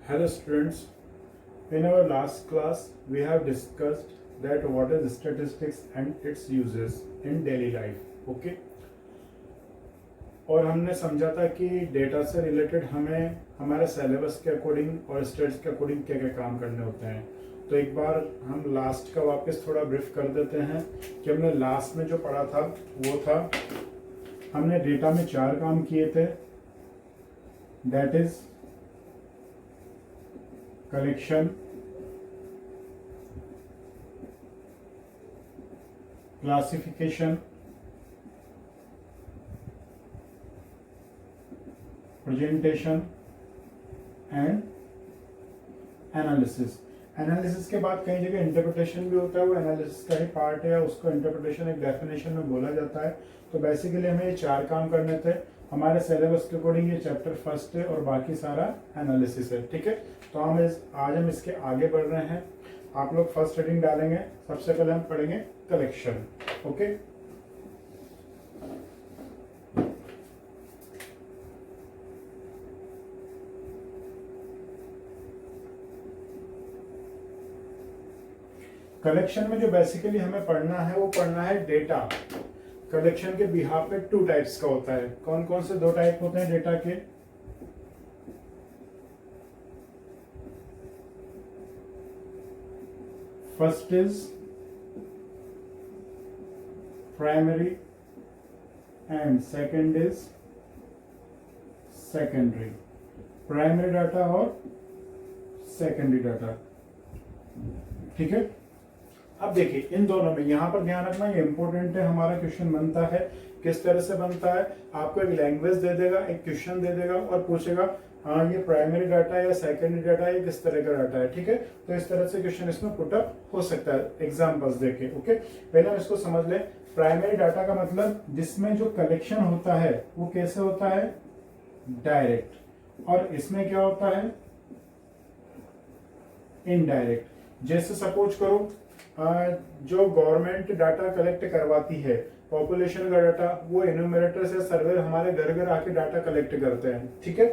Hello students, in our last class we have discussed that what is statistics and its uses in daily life. Okay? और हमने समझा था कि data से related हमें हमारे सिलेबस के अकॉर्डिंग और स्टेट्स के अकॉर्डिंग क्या क्या काम करने होते हैं. तो एक बार हम लास्ट का वापस थोड़ा ब्रीफ कर देते हैं कि हमने लास्ट में जो पढ़ा था वो था हमने डेटा में 4 काम किए थे. That is collection, classification, presentation and analysis. Analysis के बाद कई जगह इंटरप्रिटेशन भी होता है, वो एनालिसिस का ही पार्ट है, उसको इंटरप्रिटेशन एक डेफिनेशन में बोला जाता है. तो बेसिकली हमें ये 4 काम करने थे. हमारे सिलेबस के अकॉर्डिंग ये चैप्टर फर्स्ट है और बाकी सारा एनालिसिस है. ठीक है, तो आज हम इसके आगे बढ़ रहे हैं. आप लोग फर्स्ट रीडिंग डालेंगे. सबसे पहले हम पढ़ेंगे कलेक्शन. ओके, कलेक्शन में जो बेसिकली हमें पढ़ना है वो पढ़ना है डेटा. कलेक्शन के बिहाफ पे 2 टाइप्स का होता है. कौन कौन से 2 टाइप होते हैं डेटा के? First is primary and second is secondary. Primary data और सेकेंडरी डाटा. ठीक है, अब देखिए इन दोनों में यहां पर ध्यान रखना, ये इंपॉर्टेंट है. हमारा क्वेश्चन बनता है किस तरह से बनता है. आपको एक लैंग्वेज दे देगा, एक क्वेश्चन दे देगा और पूछेगा हाँ ये प्राइमरी डाटा है या सेकेंडरी डाटा है, किस तरह का डाटा है. ठीक है, तो इस तरह से क्वेश्चन इसमें पुटअप हो सकता है एग्जांपल्स देके. ओके, पहले हम इसको समझ ले. प्राइमरी डाटा का मतलब जिसमें जो कलेक्शन होता है वो कैसे होता है? डायरेक्ट. और इसमें क्या होता है? इनडायरेक्ट. जैसे सपोज करो जो गवर्नमेंट डाटा कलेक्ट करवाती है, पॉपुलेशन का डाटा, वो एन्यूमरेटर से सर्वे हमारे घर घर आके डाटा कलेक्ट करते हैं. ठीक है,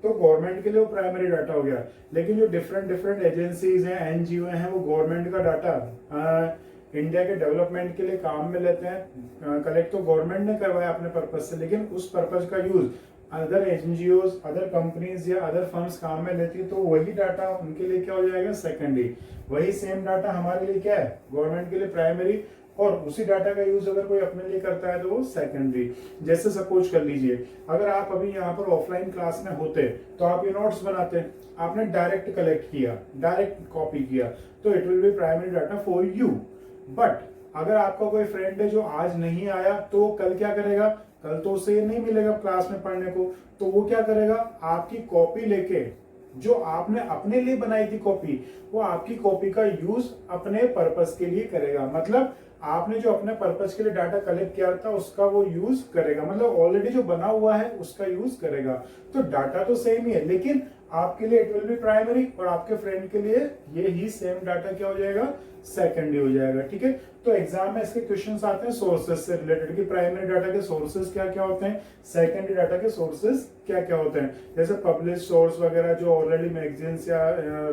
तो गवर्नमेंट के लिए वो प्राइमरी डाटा हो गया. लेकिन जो डिफरेंट एजेंसीज हैं, एनजीओ हैं, वो गवर्नमेंट का डाटा इंडिया के डेवलपमेंट के लिए काम में लेते हैं. कलेक्ट तो गवर्नमेंट ने करवाया अपने पर्पज से, लेकिन उस पर्पज का use other NGO, other companies या अदर फर्म्स काम में लेती है, तो वही डाटा उनके लिए क्या हो जाएगा? सेकेंडरी. वही सेम डाटा हमारे लिए क्या है? गवर्नमेंट के लिए प्राइमरी. और उसी डाटा का यूज अगर कोई अपने लिए करता है तो वो सेकेंडरी. जैसे सपोज कर लीजिए, अगर आप अभी यहाँ पर ऑफलाइन क्लास में होते तो आप ये नोट्स बनाते, आपने डायरेक्ट कलेक्ट किया, डायरेक्ट कॉपी किया, तो it will be primary data for you. But अगर आपका कोई फ्रेंड है जो आज नहीं आया, तो कल क्या करेगा? कल तो उसे नहीं मिलेगा क्लास में पढ़ने को, तो वो क्या करेगा? आपकी कॉपी लेके, जो आपने अपने लिए बनाई थी कॉपी, वो आपकी कॉपी का यूज अपने पर्पस के लिए करेगा. मतलब आपने जो अपने पर्पस के लिए डाटा कलेक्ट किया था उसका वो यूज करेगा. मतलब ऑलरेडी जो बना हुआ है उसका यूज करेगा. तो डाटा तो सेम ही है, लेकिन आपके लिए इट विल बी प्राइमरी और आपके फ्रेंड के लिए ये ही सेम डाटा क्या हो जाएगा? सेकेंडरी हो जाएगा. ठीक है, तो एग्जाम में इसके क्वेश्चंस आते हैं सोर्सेज से रिलेटेड कि प्राइमरी डाटा के सोर्सेज क्या क्या होते हैं, सेकेंडरी डाटा के सोर्सेज क्या क्या होते हैं. जैसे पब्लिश सोर्स वगैरह जो ऑलरेडी मैगजीन्स या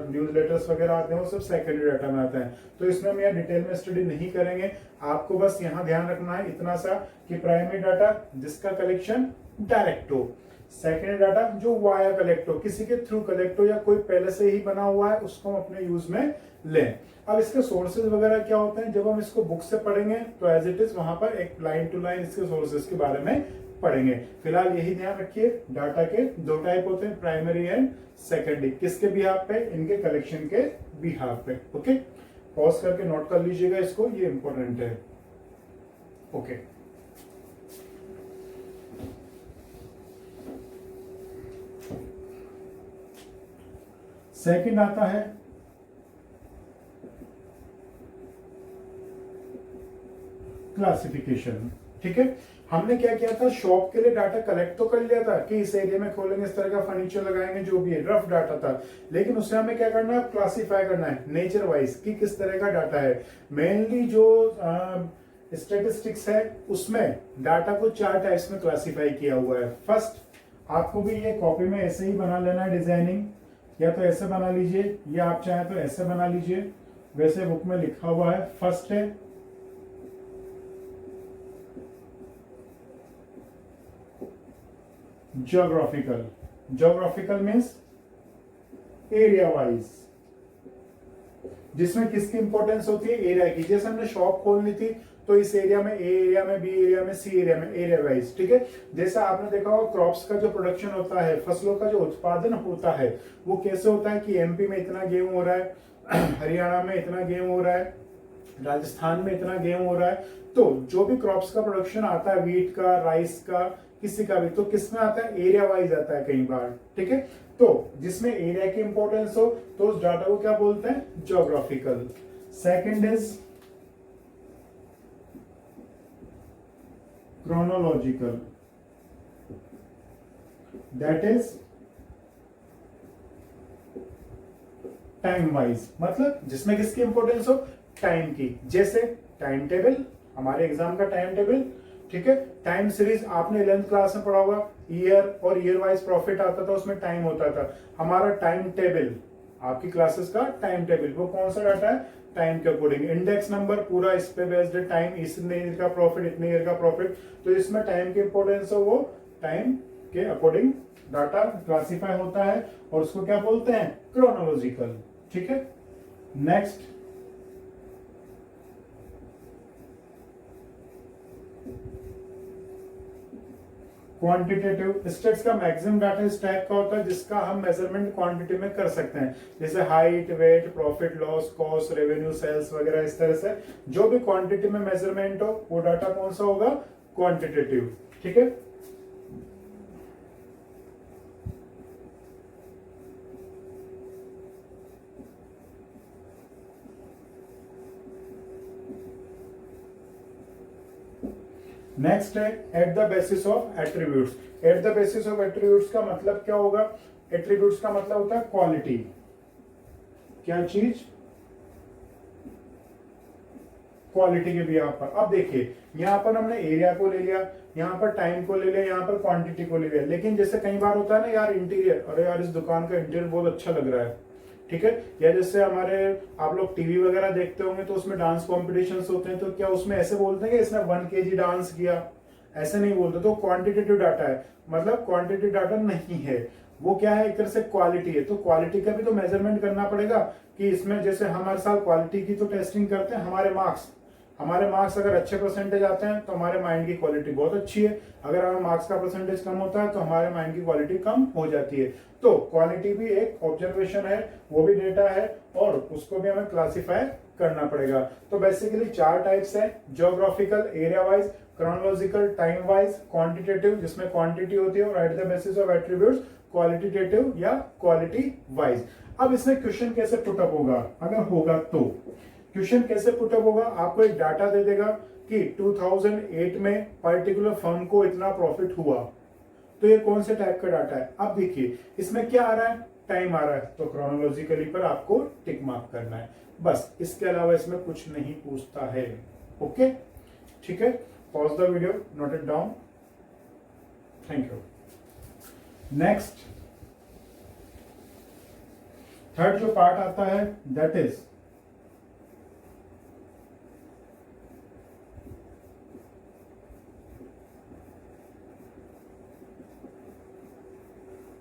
न्यूज लेटर्स वगैरह आते हैं वो सब सेकेंडरी डाटा में आते हैं. तो इसमें हम यहाँ डिटेल में स्टडी नहीं करेंगे. आपको बस यहाँ ध्यान रखना है इतना सा कि प्राइमरी डाटा जिसका कलेक्शन डायरेक्ट हो, सेकेंडरी डाटा जो वाया कलेक्ट हो, किसी के थ्रू कलेक्ट हो या कोई पहले से ही बना हुआ है उसको हम अपने यूज में लें. अब इसके सोर्सेज वगैरह क्या होते हैं, जब हम इसको बुक से पढ़ेंगे तो एज इट इज वहां पर एक लाइन टू लाइन इसके सोर्सेज के बारे में पढ़ेंगे. फिलहाल यही ध्यान रखिए, डाटा के 2 टाइप होते हैं, प्राइमरी एंड सेकेंडरी. किसके बिहाफ पे? इनके कलेक्शन के बिहाफ पे. ओके, पॉज करके नोट कर लीजिएगा इसको, ये इंपॉर्टेंट है. ओके, सेकंड आता है क्लासिफिकेशन. ठीक है, हमने क्या किया था? शॉप के लिए डाटा कलेक्ट तो कर लिया था कि इस एरिया में खोलेंगे, इस तरह का फर्नीचर लगाएंगे, जो भी है रफ डाटा था. लेकिन उससे हमें क्या करना है? क्लासिफाई करना है नेचर वाइज कि किस तरह का डाटा है. मेनली जो स्टेटिस्टिक्स है उसमें डाटा को 4 टाइप्स में क्लासिफाई किया हुआ है. फर्स्ट, आपको भी ये कॉपी में ऐसे ही बना लेना है डिजाइनिंग. या तो ऐसे बना लीजिए या आप चाहे तो ऐसे बना लीजिए। वैसे बुक में लिखा हुआ है, फर्स्ट है geographical. Geographical means area wise, जिसमें किसकी इंपॉर्टेंस होती है, एरिया की। जैसे हमने शॉप खोलनी थी तो इस एरिया में, ए एरिया में, बी एरिया में, सी एरिया में, एरिया वाइज, ठीक है। जैसा आपने देखा होगा क्रॉप्स का जो प्रोडक्शन होता है, फसलों का जो उत्पादन होता है, वो कैसे होता है कि एमपी में इतना गेहूं हो रहा है, हरियाणा में इतना गेहूं हो रहा है, राजस्थान में इतना गेहूं हो रहा है। तो जो भी क्रॉप्स का प्रोडक्शन आता है, वीट का, राइस का, किसी का भी, तो किसमें आता है, एरिया वाइज आता है कई बार, ठीक है। तो जिसमें एरिया की इंपॉर्टेंस हो तो उस डाटा को क्या बोलते हैं, geographical. Second is chronological, that is time wise, मतलब जिसमें किसकी इंपॉर्टेंस हो, टाइम की। जैसे टाइम टेबल, हमारे एग्जाम का टाइम टेबल, ठीक है। टाइम सीरीज आपने 11th क्लास में पढ़ा होगा, ईयर और ईयर वाइज प्रॉफिट आता था, उसमें टाइम होता था। हमारा टाइम टेबल, आपकी क्लासेस का टाइम टेबल, वो कौन सा डाटा है, टाइम के अकॉर्डिंग। इंडेक्स नंबर पूरा इस पे बेस्ड है, टाइम, इतने ईयर का प्रॉफिट, इतने ईयर का प्रॉफिट। तो इसमें टाइम की इंपॉर्टेंस हो, वो टाइम के अकॉर्डिंग डाटा क्लासिफाई होता है और उसको क्या बोलते हैं, क्रोनोलॉजिकल, ठीक है। Next quantitative. स्टेट्स का मैक्सिमम डाटा इस टाइप का होता है जिसका हम मेजरमेंट क्वांटिटी में कर सकते हैं, जैसे height, weight, profit, loss, cost, revenue, sales वगैरह। इस तरह से जो भी क्वांटिटी में मेजरमेंट हो वो डाटा कौन सा होगा, क्वांटिटेटिव, ठीक है। नेक्स्ट है at the basis of attributes. At the basis of attributes का मतलब क्या होगा, एट्रीब्यूट्स का मतलब होता है क्वालिटी। क्या चीज, क्वालिटी के भी यहाँ पर। अब देखिए यहाँ पर हमने एरिया को ले लिया, यहाँ पर टाइम को ले लिया, यहाँ पर क्वांटिटी को ले लिया। लेकिन जैसे कई बार होता है ना यार, इंटीरियर, अरे यार इस दुकान का इंटीरियर बहुत अच्छा लग रहा है, ठीक है। या जैसे हमारे, आप लोग टीवी वगैरह देखते होंगे तो उसमें डांस कॉम्पिटिशन्स होते हैं, तो क्या उसमें ऐसे बोलते हैं कि इसने 1 kg डांस किया, ऐसे नहीं बोलते। तो क्वांटिटेटिव डाटा है, मतलब क्वांटिटी डाटा नहीं है, वो क्या है, एक तरह से क्वालिटी है। तो क्वालिटी का भी तो मेजरमेंट करना पड़ेगा कि इसमें, जैसे हम हर साल क्वालिटी की तो टेस्टिंग करते हैं, हमारे मार्क्स अगर अच्छे परसेंटेज आते हैं तो हमारे माइंड की क्वालिटी बहुत अच्छी है। अगर हमारे मार्क्स का परसेंटेज कम होता है तो हमारे माइंड की क्वालिटी कम हो जाती है। तो क्वालिटी भी एक ऑब्जर्वेशन है, वो भी डेटा है और उसको भी हमें क्लासिफाई करना पड़ेगा। तो बेसिकली 4 टाइप्स है, geographical, area wise, chronological, time wise, quantitative जिसमें क्वांटिटी होती है, और at the basis of attributes qualitative या क्वालिटी वाइज। अब इसमें क्वेश्चन कैसे पुटअप होगा, अगर होगा तो क्वेश्चन कैसे पुटअप होगा, आपको एक डाटा दे देगा कि 2008 में पर्टिकुलर फर्म को इतना प्रॉफिट हुआ, तो ये कौन से टाइप का डाटा है। अब देखिए इसमें क्या आ रहा है, टाइम आ रहा है, तो क्रोनोलॉजिकली पर आपको टिक मार्क करना है, बस। इसके अलावा इसमें कुछ नहीं पूछता है, ओके, ठीक है। Pause the video, note it down, thank you. Next third जो पार्ट आता है that is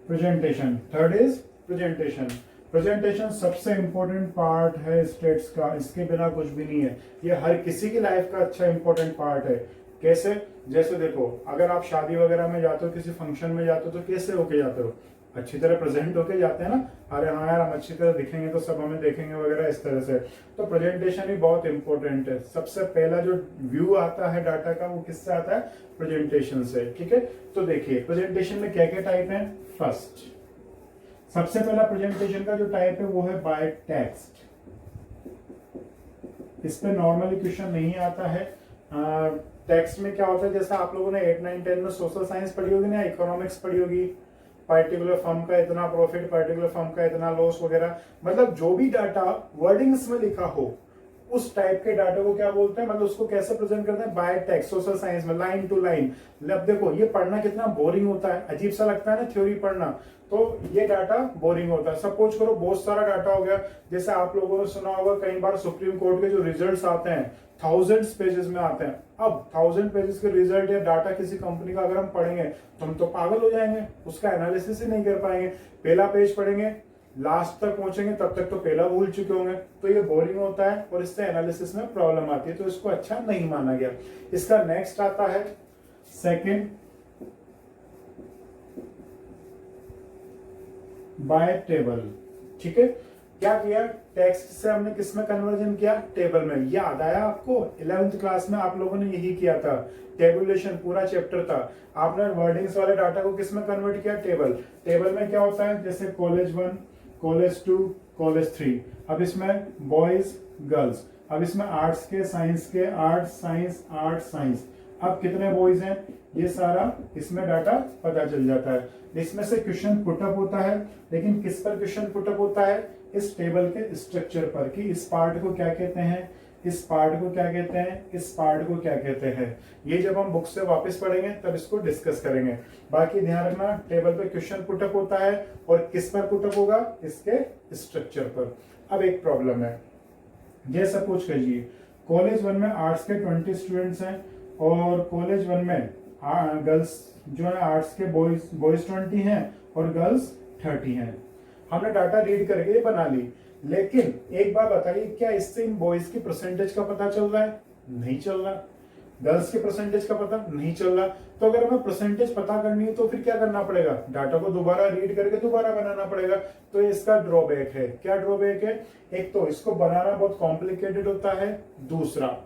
presentation. Third is presentation. Presentation सबसे इंपॉर्टेंट पार्ट है स्टेट्स का, इसके बिना कुछ भी नहीं है। ये हर किसी की लाइफ का अच्छा इंपॉर्टेंट पार्ट है। कैसे, जैसे देखो अगर आप शादी वगैरह में जाते हो, किसी फंक्शन में जाते हो, तो कैसे होके जाते हो, अच्छी तरह प्रेजेंट होके जाते हैं ना, अरे हाँ यार हम अच्छी तरह दिखेंगे तो सब हमें देखेंगे वगैरह, इस तरह से। तो प्रेजेंटेशन ही बहुत इंपॉर्टेंट है। सबसे पहला जो व्यू आता है डाटा का वो किससे आता है, प्रेजेंटेशन से, ठीक है। तो देखिए प्रेजेंटेशन में क्या क्या टाइप है। फर्स्ट, सबसे पहला प्रेजेंटेशन का जो टाइप है वो है बाय टेक्स्ट। इस पे नॉर्मली क्वेश्चन नहीं आता है। टेक्स्ट में क्या होता है, जैसे आप लोगों ने 8, 9, 10 में सोशल साइंस पढ़ी होगी ना, इकोनॉमिक्स पढ़ी होगी, पर्टिकुलर फर्म का इतना प्रॉफिट, पर्टिकुलर फर्म का इतना लॉस वगैरह, मतलब जो भी डाटा वर्डिंग्स में लिखा हो उस टाइप के डाटा को क्या बोलते हैं, मतलब उसको कैसे प्रेजेंट करते हैं, बाय टेक्स्ट, सोशल साइंस में लाइन टू लाइन। अब देखो ये पढ़ना कितना बोरिंग होता है, अजीब सा लगता है ना थ्योरी पढ़ना, तो ये डाटा बोरिंग होता है। सपोज करो बहुत सारा डाटा हो गया, जैसे आप लोगों ने सुना होगा कई बार सुप्रीम कोर्ट के जो रिजल्ट्स आते हैं थाउजेंड्स पेजेस में आते हैं। अब 1000 पेजेस के रिजल्ट या डाटा किसी कंपनी का अगर हम पढ़ेंगे तो हम तो पागल हो जाएंगे, उसका एनालिसिस ही नहीं कर पाएंगे। पहला पेज पढ़ेंगे, लास्ट तक पहुंचेंगे तब तक तो पहला भूल चुके होंगे, तो ये बोरिंग होता है और इससे एनालिसिस में प्रॉब्लम आती है, तो इसको अच्छा नहीं माना गया। इसका नेक्स्ट आता है सेकंड, बाय टेबल। ठीक है, क्या किया, टेक्स्ट से हमने किस में कन्वर्जन किया, टेबल में। याद आया आपको 11th क्लास में आप लोगों ने यही किया था, टेबुलेशन पूरा चैप्टर था। आपने वर्डिंग्स वाले डाटा को किस में कन्वर्ट किया, टेबल। टेबल में क्या होता है, जैसे कॉलेज 1, कॉलेज 2, कॉलेज 3। अब इसमें बॉयज गर्ल्स, अब इसमें आर्ट्स के, साइंस के, आर्ट्स साइंस, आर्ट्स साइंस। अब कितने बॉयज हैं, ये सारा इसमें डाटा पता चल जाता है। इसमें से क्वेश्चन पुटअप होता है, लेकिन किस पर क्वेश्चन पुटअप होता है, इस टेबल के स्ट्रक्चर पर, कि इस पार्ट को क्या कहते हैं, इस पार्ट को क्या कहते हैं, इस पार्ट को क्या कहते हैं। ये जब हम बुक से वापस पढ़ेंगे तब इसको डिस्कस करेंगे। बाकी ध्यान रखना, टेबल पे क्वेश्चन पुटअप होता है और किस पर पुटअप होगा, इसके स्ट्रक्चर पर। अब एक प्रॉब्लम है, ये सपोज करिए कॉलेज 1 में आर्ट्स के 20 स्टूडेंट्स हैं और कॉलेज 1 में गर्ल्स जो है आर्ट्स के बॉयज 20 हैं और गर्ल्स 30 हैं। हमने डाटा रीड करके बना ली, लेकिन एक बात बताइए, क्या इससे इन बॉयज की परसेंटेज का पता चल रहा है, नहीं चल रहा। गर्ल्स के परसेंटेज का पता नहीं चल रहा। तो अगर हमें परसेंटेज पता करनी है तो फिर क्या करना पड़ेगा, डाटा को दोबारा रीड करके दोबारा बनाना पड़ेगा। तो इसका ड्रॉबैक है। क्या ड्रॉबैक है, एक तो इसको बनाना बहुत कॉम्प्लिकेटेड होता है, दूसरा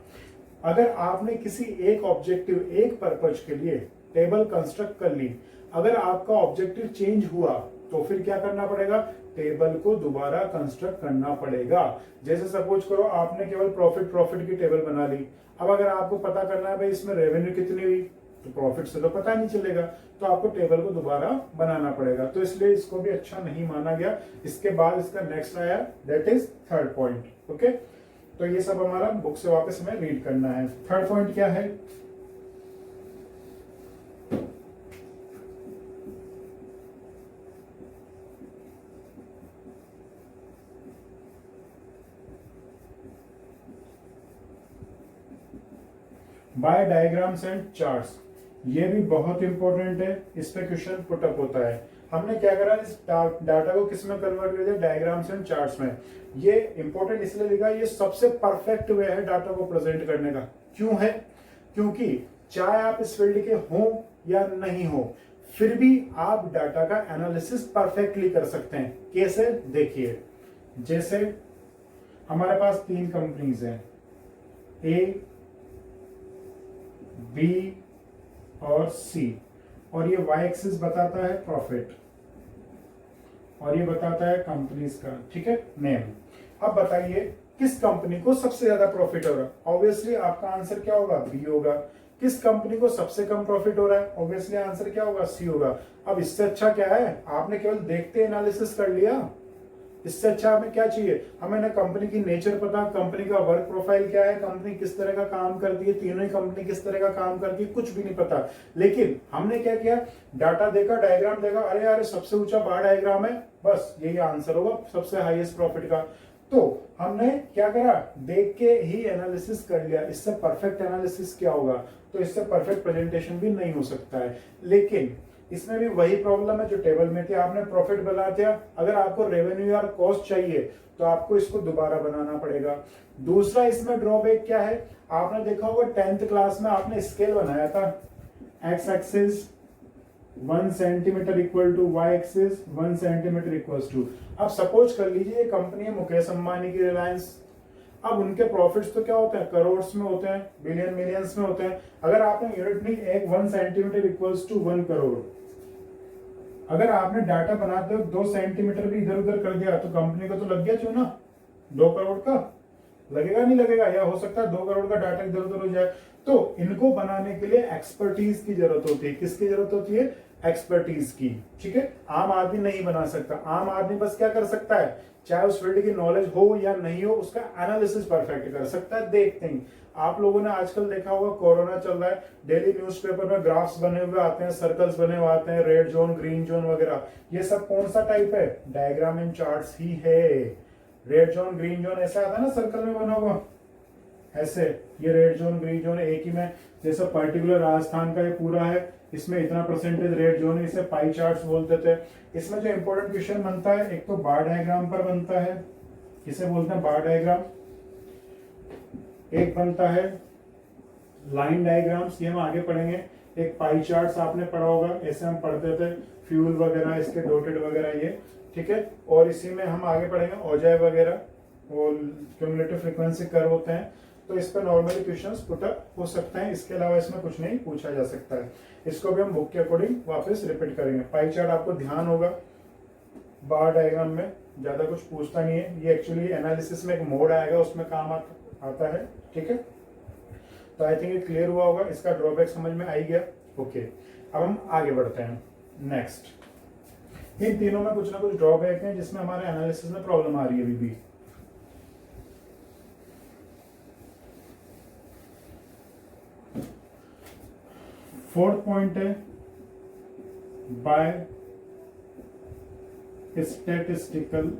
अगर आपने किसी एक ऑब्जेक्टिव, एक पर्पज के लिए टेबल कंस्ट्रक्ट कर ली, अगर आपका ऑब्जेक्टिव चेंज हुआ तो फिर क्या करना पड़ेगा, टेबल को दोबारा कंस्ट्रक्ट करना पड़ेगा। जैसे सपोज करो आपने केवल प्रॉफिट की टेबल बना ली, अब अगर आपको पता करना है भाई इसमें रेवेन्यू कितनी हुई, तो प्रॉफिट से तो पता नहीं चलेगा, तो आपको टेबल को दोबारा बनाना पड़ेगा। तो इसलिए इसको भी अच्छा नहीं माना गया। इसके बाद इसका नेक्स्ट आया, that is third point. Okay, तो ये सब हमारा बुक से वापस हमें रीड करना है। थर्ड पॉइंट क्या है, बाय डायग्राम्स एंड चार्ट्स। ये भी बहुत इंपॉर्टेंट है, इस पे क्वेश्चन पुटअप होता है। हमने क्या करा, इस डाटा को किस में कन्वर्ट कर दिया, डायग्राम्स एंड चार्ट्स में। ये इंपॉर्टेंट इसलिए लिखा, ये सबसे परफेक्ट वे है डाटा को प्रेजेंट करने का। क्यों है, क्योंकि चाहे आप इस फील्ड के हो या नहीं हो, फिर भी आप डाटा का एनालिसिस परफेक्टली कर सकते हैं। कैसे, देखिए, जैसे हमारे पास 3 कंपनीज हैं, ए, बी और सी, और ये वाई एक्सिस बताता है प्रॉफिट और ये बताता है कंपनीज का, ठीक है, नेम। अब बताइए किस कंपनी को सबसे ज्यादा प्रॉफिट हो रहा है, ऑब्वियसली आपका आंसर क्या होगा, बी होगा। किस कंपनी को सबसे कम प्रॉफिट हो रहा है, ऑब्वियसली आंसर क्या होगा, सी होगा। अब इससे अच्छा क्या है, आपने केवल देखते एनालिसिस कर लिया, इससे अच्छा हमें क्या चाहिए, हमें ना कंपनी की नेचर पता, कंपनी का वर्क प्रोफाइल क्या है, कंपनी किस तरह का काम करती है, तीनों ही कंपनी किस तरह का काम करती है, कुछ भी नहीं पता। लेकिन हमने क्या किया, डाटा देखा, डायग्राम देखा, अरे यार सबसे ऊंचा बार डायग्राम है, बस यही आंसर होगा सबसे हाईएस्ट प्रॉफिट का। तो हमने क्या करा, देख के ही एनालिसिस कर लिया। इससे परफेक्ट एनालिसिस क्या होगा, तो इससे परफेक्ट प्रेजेंटेशन भी नहीं हो सकता है। लेकिन इसमें भी वही प्रॉब्लम है जो टेबल में थी, आपने प्रॉफिट बना दिया, अगर आपको रेवेन्यू या कॉस्ट चाहिए तो आपको इसको दोबारा बनाना पड़ेगा। दूसरा इसमें ड्रॉबैक क्या है, आपने देखा होगा 10th क्लास में आपने स्केल बनाया था, x axis 1 centimetre equal to y axis 1 centimetre equal to. अब सपोज कर लीजिए कंपनी है मुकेश अंबानी की, रिलायंस। अब उनके प्रॉफिट्स तो क्या होते हैं, करोड़ में होते हैं, बिलियन मिलियंस में होते हैं। अगर आपने unit Lee 1 centimetre equals to 1 crore, अगर आपने डाटा बनाते हो 2 सेंटीमीटर भी इधर उधर कर दिया तो कंपनी को तो लग गया चूना 2 करोड़ का, लगेगा नहीं लगेगा, या हो सकता है 2 करोड़ का डाटा इधर उधर हो जाए। तो इनको बनाने के लिए एक्सपर्टीज की जरूरत होती है, किसकी जरूरत होती है, एक्सपर्टीज की, ठीक है। आम आदमी नहीं बना सकता, आम आदमी बस क्या कर सकता है, चाहे उस फील्ड की नॉलेज हो या नहीं हो, उसका एनालिसिस परफेक्ट कर सकता है। देखते हैं आप लोगों ने आजकल देखा होगा, कोरोना चल रहा है, डेली न्यूज़पेपर में ग्राफ्स बने हुए आते हैं, सर्कल्स बने हुए आते हैं, रेड जोन, ग्रीन जोन वगैरह। ये सब कौन सा टाइप है, डायग्राम एंड चार्ट्स ही है। रेड जोन, ग्रीन जोन ऐसा आता है ना सर्कल में बना हुआ ऐसे, ये रेड जोन, ग्रीन जोन एक ही में, जैसे पर्टिकुलर राजस्थान का ये पूरा है, इसमें इतना परसेंटेज रेड जोन है, इसे पाई चार्ट्स बोलते थे। इसमें जो इंपॉर्टेंट क्वेश्चन बनता है, एक तो बार डायग्राम पर बनता है, इसे बोलते हैं बार डायग्राम। एक बनता है लाइन डायग्राम्स, ये हम आगे पढ़ेंगे। एक पाई चार्ट्स आपने पढ़ा होगा, ऐसे हम पढ़ते थे, फ्यूल वगैरह, इसके डॉटेड वगैरह ये, ठीक है। और इसी में हम आगे पढ़ेंगे औजाय वगैरह और क्यूमुलेटिव फ्रीक्वेंसी कर्व होते हैं। तो इस पर नॉर्मली क्वेश्चंस पुट अप हो सकते हैं, इसके अलावा इसमें कुछ नहीं पूछा जा सकता है। इसको भी हम बुक के अकॉर्डिंग वापस रिपीट करेंगे। पाई चार्ट आपको ध्यान होगा, बार डायग्राम में ज्यादा कुछ पूछता नहीं है, ये एक्चुअली एनालिसिस में एक मोड आएगा, उसमें काम आता है, ठीक है। तो आई थिंक ये क्लियर हुआ होगा, इसका ड्रॉबैक समझ में आ ही गया। ओके, अब हम आगे बढ़ते हैं नेक्स्ट। इन तीनों में कुछ ना कुछ ड्रॉबैक है जिसमें हमारे एनालिसिस में प्रॉब्लम आ रही है अभी भी। फोर्थ पॉइंट है बाय स्टैटिस्टिकल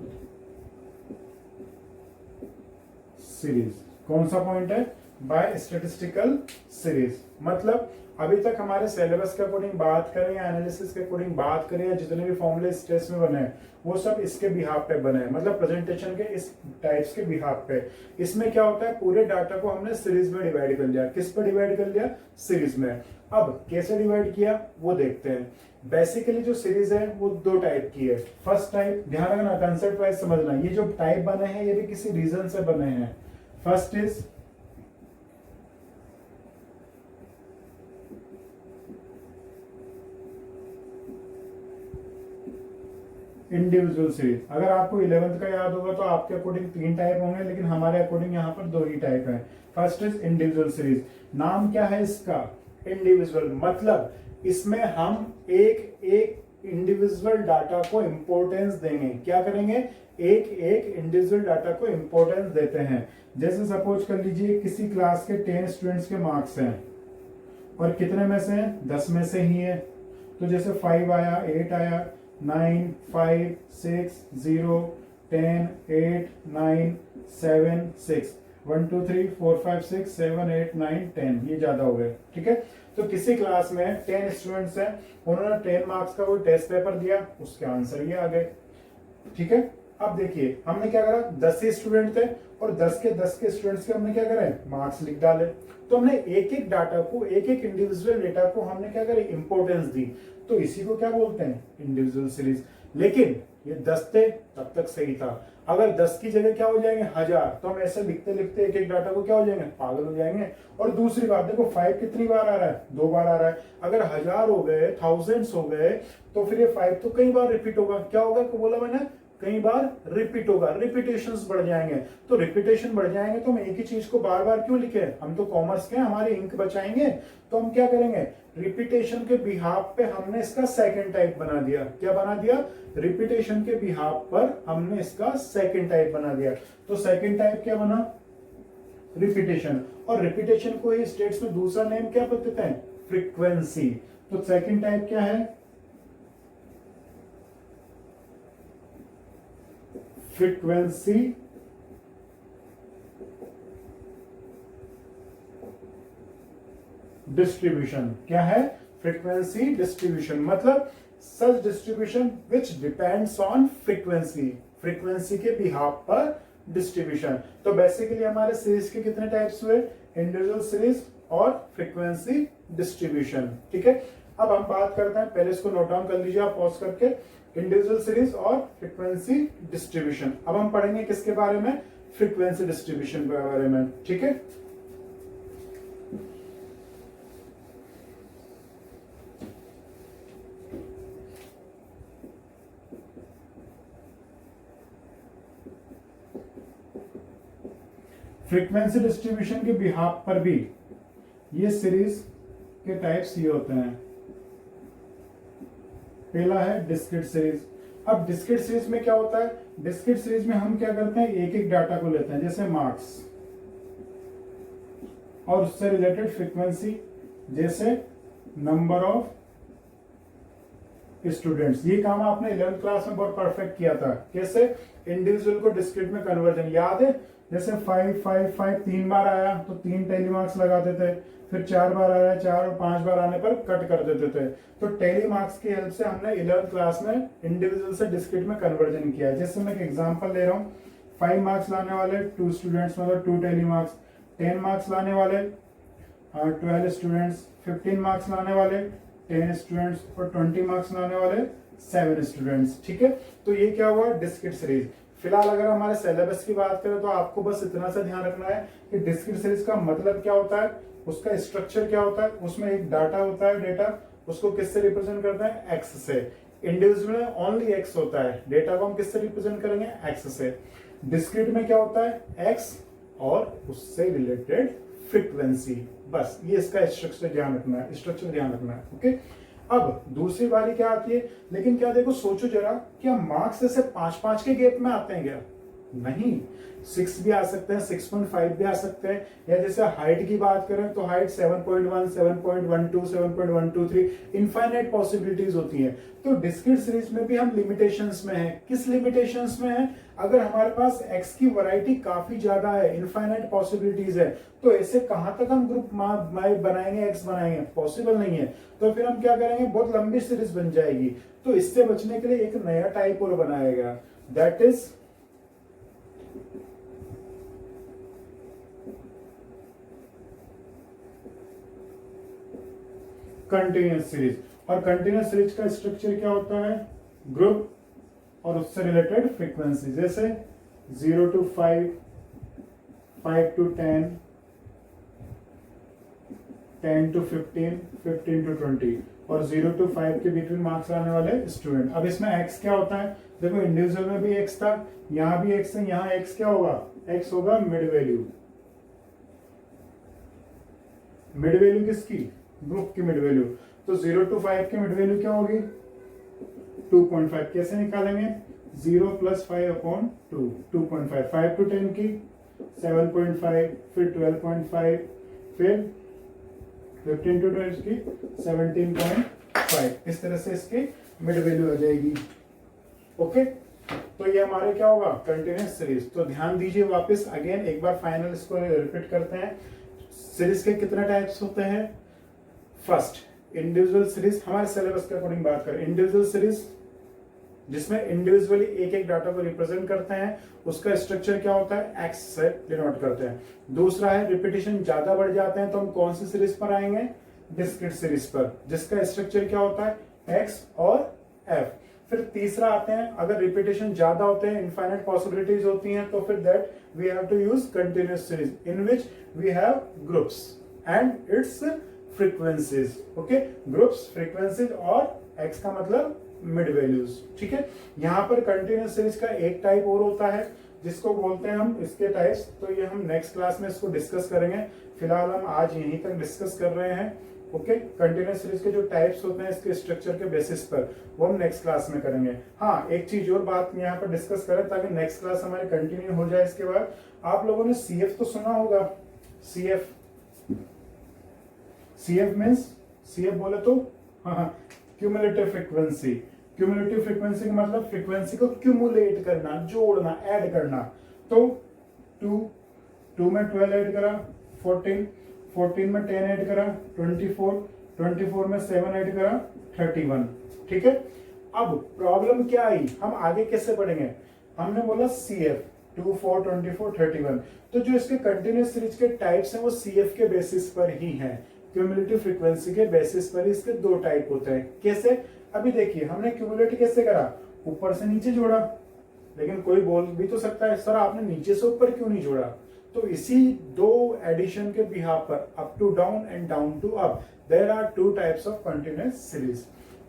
सीरीज। कौन सा पॉइंट है, बाय स्टैटिस्टिकल सीरीज। मतलब अभी तक हमारे सिलेबस के अकॉर्डिंग बात करें या एनालिसिस के अकॉर्डिंग बात करें, या जितने भी फॉर्मूले इस टेस्ट में बने हैं वो सब इसके बिहाफ पे बने हैं, मतलब प्रेजेंटेशन के इस टाइप्स के बिहाफ पे। इसमें क्या होता है, पूरे डाटा को हमने सीरीज में डिवाइड कर लिया। किस पे डिवाइड कर लिया, सीरीज में। अब कैसे डिवाइड किया वो देखते हैं। बेसिकली जो सीरीज है वो दो टाइप की है। फर्स्ट टाइप, ध्यान रखना, कंसेप्ट वाइज समझना, ये जो टाइप बने हैं ये भी किसी रीजन से बने हैं। First is individual series. अगर आपको 11th का याद होगा तो आपके अकॉर्डिंग 3 टाइप होंगे, लेकिन हमारे अकॉर्डिंग यहाँ पर 2 ही टाइप है। First is individual series. नाम क्या है इसका, इंडिविजुअल, मतलब इसमें हम एक एक इंडिविजुअल डाटा को इंपॉर्टेंस देंगे। क्या करेंगे, एक एक इंडिविजुअल डाटा को इंपॉर्टेंस देते हैं। जैसे सपोज कर लीजिए किसी क्लास के 10 स्टूडेंट्स के मार्क्स हैं और कितने में से हैं, 10 में से ही है। तो जैसे 5 आया, 8 आया, 9, 5, 6, 0, 10, 8, 9, 7, 6, 1, 2, 3, 4, 5, 6, 7, 8, 9, 10, ये ज्यादा हो गए, ठीक है। तो किसी क्लास में 10 स्टूडेंट्स हैं, उन्होंने 10 मार्क्स का कोई टेस्ट पेपर दिया, उसके आंसर ये आ गए, ठीक है। अब देखिए हमने क्या करा, 10 ही स्टूडेंट थे और 10 के स्टूडेंट्स के हमने क्या करा, मार्क्स लिख डाले। तो हमने एक एक डाटा को, एक एक इंडिविजुअल डेटा को हमने क्या करें, इंपॉर्टेंस दी। तो इसी को क्या बोलते हैं, इंडिविजुअल सीरीज। लेकिन ये 10 थे तब तक सही था। अगर 10 की जगह क्या हो जाएंगे, 1000, तो हम ऐसे लिखते लिखते एक एक डाटा को क्या हो जाएंगे, पागल हो जाएंगे। और दूसरी बात देखो, 5 कितनी बार आ रहा है, 2 बार आ रहा है। अगर 1000 हो गए, थाउजेंड्स हो गए, तो फिर ये 5 तो कई बार रिपीट होगा। क्या होगा, बोला मैंने, कई बार रिपीट होगा, रिपीटेशंस बढ़ जाएंगे। तो रिपीटेशन बढ़ जाएंगे तो हम एक ही चीज को बार बार क्यों लिखे, हम तो कॉमर्स के, हमारी इंक बचाएंगे। तो हम क्या करेंगे, रिपीटेशन के बिहाफ पे हमने इसका सेकंड टाइप बना दिया। क्या बना दिया, रिपीटेशन के बिहाफ पर हमने इसका सेकंड टाइप बना दिया। तो सेकंड टाइप क्या बना, रिपीटेशन। और रिपीटेशन को ही स्टेट्स में दूसरा नेम क्या देते हैं, फ्रीक्वेंसी। तो सेकंड टाइप क्या है, फ्रीक्वेंसी डिस्ट्रीब्यूशन। क्या है, फ्रीक्वेंसी डिस्ट्रीब्यूशन, मतलब such distribution which depends on frequency, frequency के बिहाफ पर डिस्ट्रीब्यूशन। तो बेसिकली हमारे सीरीज के कितने टाइप्स हुए, इंडिविजुअल सीरीज और फ्रीक्वेंसी डिस्ट्रीब्यूशन, ठीक है। अब हम बात करते हैं, पहले इसको नोट डाउन कर लीजिए आप पॉज करके, इंडिविजुअल सीरीज और फ्रीक्वेंसी डिस्ट्रीब्यूशन। अब हम पढ़ेंगे किसके बारे में, फ्रीक्वेंसी डिस्ट्रीब्यूशन के बारे में, ठीक है। फ्रीक्वेंसी डिस्ट्रीब्यूशन के बिहाफ पर भी ये सीरीज के टाइप्स ये होते हैं। पहला है डिस्क्रीट सीरीज। अब डिस्क्रीट सीरीज में क्या होता है, डिस्क्रीट सीरीज में हम क्या करते हैं, एक एक डाटा को लेते हैं, जैसे मार्क्स और उससे रिलेटेड फ्रीक्वेंसी, जैसे नंबर ऑफ स्टूडेंट्स। ये काम आपने 11th क्लास में बहुत परफेक्ट किया था, कैसे इंडिविजुअल को डिस्क्रीट में कन्वर्जन, याद है? जैसे 5 5 5 3 बार आया तो 3 टेली मार्क्स लगाते थे, फिर 4 बार आया 4 और 5 बार आने पर कट कर देते थे। तो टेली मार्क्स की हेल्प से हमने 11th क्लास में इंडिविजुअल से डिस्क्रीट में कन्वर्जन किया है। जैसे मैं एक एग्जांपल ले रहा हूँ, 5 मार्क्स लाने वाले 2 स्टूडेंट्स मतलब 2 टेली मार्क्स, 10 मार्क्स लाने वाले 12 स्टूडेंट्स, 15 मार्क्स लाने वाले 10 स्टूडेंट्स और 20 मार्क्स लाने वाले 7 स्टूडेंट्स। ठीक है, तो ये क्या हुआ, डिस्क्रीट सीरीज। फिलहाल अगर हमारे सिलेबस की बात करें तो आपको बस इतना सा ध्यान रखना है कि डिस्क्रीट सीरीज का मतलब क्या होता है, उसका स्ट्रक्चर क्या होता है, उसमें एक डाटा होता है, डेटा उसको किससे रिप्रेजेंट करते हैं, एक्स से। इंडिविजुअल में ओनली एक्स होता है, डेटा को हम किससे रिप्रेजेंट करेंगे, एक्स से। डिस्क्रीट में क्या होता है, एक्स और उससे रिलेटेड फ्रीक्वेंसी। बस ये इसका स्ट्रक्चर ध्यान रखना है, स्ट्रक्चर ध्यान रखना है। ओके, अब दूसरी बारी क्या आती है, लेकिन क्या देखो, सोचो जरा, क्या मार्क्स जैसे 5-5 के गैप में आते हैं क्या? नहीं, 6 भी आ सकते हैं, 6.5 भी आ सकते हैं, या जैसे हाइट की बात करें तो हाइट 7.1 7.12 7.123 इनफाइनाइट पॉसिबिलिटीज होती हैं। तो डिस्क्रीट सीरीज में भी हम लिमिटेशंस में हैं। किस लिमिटेशंस में हैं? अगर हमारे पास एक्स की वैरायटी काफी ज्यादा है, इनफाइनाइट पॉसिबिलिटीज है, तो ऐसे कहां तक हम ग्रुप बनाएंगे, एक्स बनाएंगे, पॉसिबल नहीं है। तो फिर हम क्या करेंगे, बहुत लंबी सीरीज बन जाएगी। तो इससे बचने के लिए एक नया टाइप और बनाया गया, दैट इज कंटिन्यूअस सीरीज। और कंटिन्यूअस सीरीज का स्ट्रक्चर क्या होता है, ग्रुप और उससे रिलेटेड फ्रीक्वेंसी, जैसे 0 to 5, 5 to 10, 10 to 15, 15 to 20 और 0 to 5 के बीच में मार्क्स आने वाले स्टूडेंट। अब इसमें एक्स क्या होता है, देखो इंडिविजुअल में भी एक्स था, यहां भी एक्स है, यहां एक्स क्या होगा, एक्स होगा मिड वैल्यू। मिड वैल्यू किसकी, ग्रुप की मिड वैल्यू। तो 0 to 5 की मिड वैल्यू क्या होगी, 2.5। कैसे निकालेंगे, 0 + 5/2, 2.5। 5 to 10 की 7.5, फिर 12.5, फिर 15 to 12 की 17.5। इस तरह से इसकी मिड वैल्यू आ जाएगी। ओके, तो ये हमारे क्या होगा, कंटिन्यूअस सीरीज। तो ध्यान दीजिए, वापस अगेन एक बार फाइनल इसको रिपीट करते हैं। सीरीज के कितने टाइप्स होते हैं, फर्स्ट इंडिविजुअल सीरीज, हमारे सिलेबस के अकॉर्डिंग बात करें, इंडिविजुअल सीरीज जिसमें इंडिविजुअली एक एक डाटा को रिप्रेजेंट करते हैं, उसका स्ट्रक्चर क्या होता है, एक्स से डिनोट करते हैं। दूसरा है रिपीटिशन ज्यादा बढ़ जाते हैं तो हम कौन सी सीरीज पर आएंगे, डिस्क्रीट सीरीज पर, जिसका स्ट्रक्चर क्या होता है, एक्स और एफ। फिर तीसरा आते हैं, अगर रिपीटिशन ज्यादा होते हैं, इनफाइनाइट पॉसिबिलिटीज होती हैं, तो फिर that we have to use continuous series in which we have groups and its frequencies. Okay, groups, frequencies और एक्स का मतलब मिड वैल्यूज। ठीक है, यहाँ पर कंटिन्यूअस सीरीज का एक टाइप और होता है जिसको बोलते हैं हम इसके टाइप्स, तो ये हम नेक्स्ट क्लास में इसको डिस्कस करेंगे। फिलहाल हम आज यहीं तक डिस्कस कर रहे हैं। ओके, कंटिन्यूअस सीरीज के जो टाइप्स होते हैं इसके स्ट्रक्चर के बेसिस पर वो हम नेक्स्ट क्लास में करेंगे। हाँ, एक चीज और बात यहाँ पर डिस्कस करें ताकि नेक्स्ट क्लास हमारी कंटिन्यू हो जाए। इसके बाद आप लोगों ने सीएफ तो सुना होगा, सीएफ, सीएफ मीन्स, सीएफ बोले तो हाँ, क्यूमुलेटिव फ्रीक्वेंसी। क्यूमुलेटिव फ्रीक्वेंसी का मतलब फ्रीक्वेंसी को क्यूमुलेट करना, जोड़ना, ऐड करना। तो 2 में 12 ऐड करा, 14 में 10 ऐड करा, 24 में 7 ऐड करा, 31। ठीक है, अब प्रॉब्लम क्या आई, हम आगे कैसे बढ़ेंगे, हमने बोला सीएफ 2 4 24 31। तो जो इसके कंटिन्यूअस सीरीज के टाइप्स हैं वो सीएफ के बेसिस पर ही हैं, क्यूमुलेटिव फ्रीक्वेंसी के बेसिस पर इसके दो टाइप होते हैं। कैसे, अभी देखिए हमने क्यूमुलेट कैसे करा, ऊपर से नीचे जोड़ा, लेकिन कोई बोल भी तो सकता है सर आपने नीचे से ऊपर क्यों नहीं जोड़ा। तो इसी दो एडिशन के बिहाफ पर, up to down and down to up, there are 2 types of continuous series.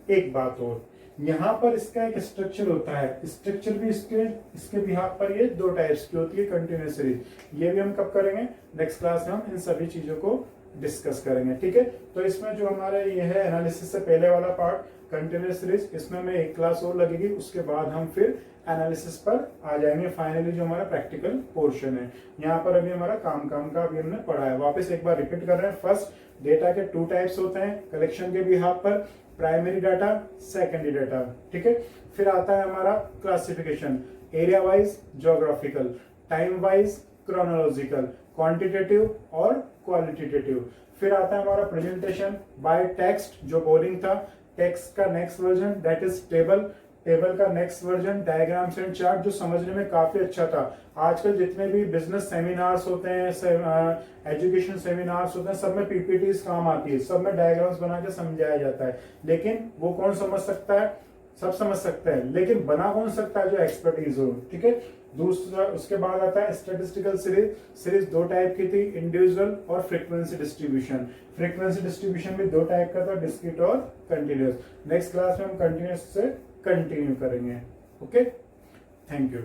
एक बात और, यहाँ पर इसका एक स्ट्रक्चर होता है, स्ट्रक्चर भी इसके बिहाफ पर ये 2 टाइप्स की होती है कंटिन्यूअस सीरीज। ये भी हम कब करेंगे, नेक्स्ट क्लास में हम इन सभी चीजों को डिस्कस करेंगे। ठीक है, तो इसमें जो हमारा ये है एनालिसिस से पहले वाला पार्ट, कंटिन्यूस सीरीज, इसमें में एक क्लास और लगेगी, उसके बाद हम फिर एनालिसिस पर आ जाएंगे। फाइनली जो हमारा प्रैक्टिकल पोर्शन है, यहाँ पर अभी हमारा काम का अभी हमने पढ़ा है। वापस एक बार रिपीट कर रहे हैं। फर्स्ट, डेटा के 2 टाइप्स होते हैं कलेक्शन के बिहाफ पर, प्राइमरी डाटा, सेकेंडरी डाटा, ठीक है। फिर आता है हमारा classification, area wise, geographical, time wise, chronological, quantitative और क्वालिटेटिव। फिर आता है हमारा प्रेजेंटेशन बाय टेक्स्ट, जो बोरिंग था। टेक्स्ट का next version that is table, table का next version diagrams and chart, जो समझने में काफी अच्छा था। आजकल जितने भी बिजनेस सेमिनार्स होते हैं, एजुकेशन सेमिनार्स होते हैं, सब में पीपीटीज काम आती है, सब में डायग्राम्स बना के समझाया जाता है। लेकिन वो कौन समझ सकता है? सब समझ सकता है, लेकिन बना कौन सकता है? जो एक्सपर्टीज हो, ठीक है। दूसरा, उसके बाद आता है स्टैटिस्टिकल सीरीज। सीरीज 2 टाइप की थी, इंडिविजुअल और फ्रीक्वेंसी डिस्ट्रीब्यूशन। फ्रीक्वेंसी डिस्ट्रीब्यूशन भी 2 टाइप का था, डिस्क्रीट और कंटिन्यूअस। नेक्स्ट क्लास में हम कंटिन्यूअस से कंटिन्यू करेंगे। Okay, thank you.